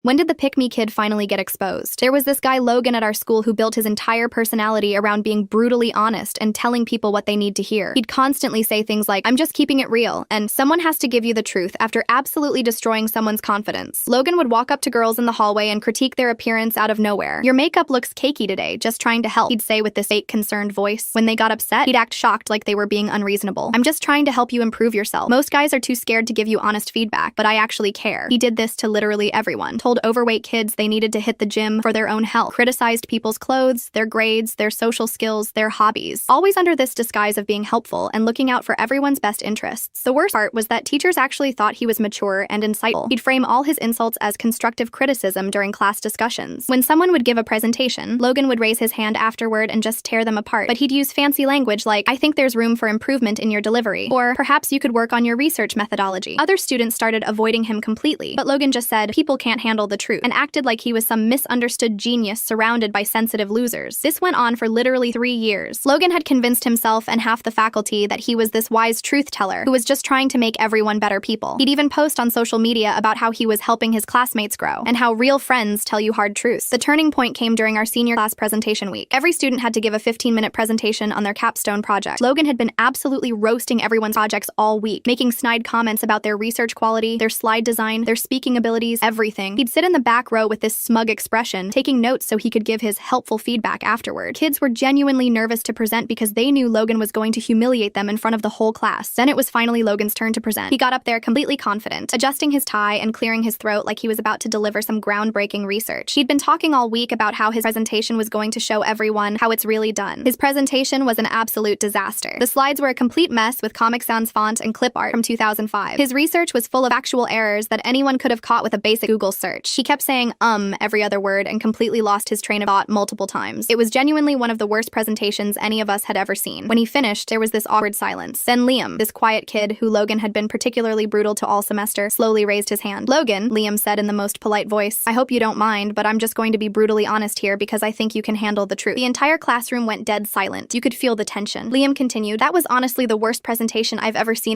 When did the pick-me kid finally get exposed? There was this guy Logan at our school who built his entire personality around being brutally honest and telling people what they need to hear. He'd constantly say things like, "I'm just keeping it real," and "someone has to give you the truth," after absolutely destroying someone's confidence. Logan would walk up to girls in the hallway and critique their appearance out of nowhere. "Your makeup looks cakey today, just trying to help," he'd say with this fake concerned voice. When they got upset, he'd act shocked like they were being unreasonable. "I'm just trying to help you improve yourself. Most guys are too scared to give you honest feedback, but I actually care." He did this to literally everyone. Told overweight kids they needed to hit the gym for their own health. Criticized people's clothes, their grades, their social skills, their hobbies. Always under this disguise of being helpful and looking out for everyone's best interests. The worst part was that teachers actually thought he was mature and insightful. He'd frame all his insults as constructive criticism during class discussions. When someone would give a presentation, Logan would raise his hand afterward and just tear them apart, but he'd use fancy language like, "I think there's room for improvement in your delivery," or "perhaps you could work on your research methodology." Other students started avoiding him completely, but Logan just said, "People can't handle the truth," and acted like he was some misunderstood genius surrounded by sensitive losers. This went on for literally 3 years. Logan had convinced himself and half the faculty that he was this wise truth teller who was just trying to make everyone better people. He'd even post on social media about how he was helping his classmates grow, and how real friends tell you hard truths. The turning point came during our senior class presentation week. Every student had to give a 15-minute presentation on their capstone project. Logan had been absolutely roasting everyone's projects all week, making snide comments about their research quality, their slide design, their speaking abilities, everything. He'd sit in the back row with this smug expression, taking notes so he could give his helpful feedback afterward. Kids were genuinely nervous to present because they knew Logan was going to humiliate them in front of the whole class. Then it was finally Logan's turn to present. He got up there completely confident, adjusting his tie and clearing his throat like he was about to deliver some groundbreaking research. He'd been talking all week about how his presentation was going to show everyone how it's really done. His presentation was an absolute disaster. The slides were a complete mess with Comic Sans font and clip art from 2005. His research was full of actual errors that anyone could have caught with a basic Google search. He kept saying every other word and completely lost his train of thought multiple times. It was genuinely one of the worst presentations any of us had ever seen. When he finished, there was this awkward silence. Then Liam, this quiet kid who Logan had been particularly brutal to all semester, slowly raised his hand. "Logan," Liam said in the most polite voice, "I hope you don't mind, but I'm just going to be brutally honest here because I think you can handle the truth." The entire classroom went dead silent. You could feel the tension. Liam continued, "That was honestly the worst presentation I've ever seen."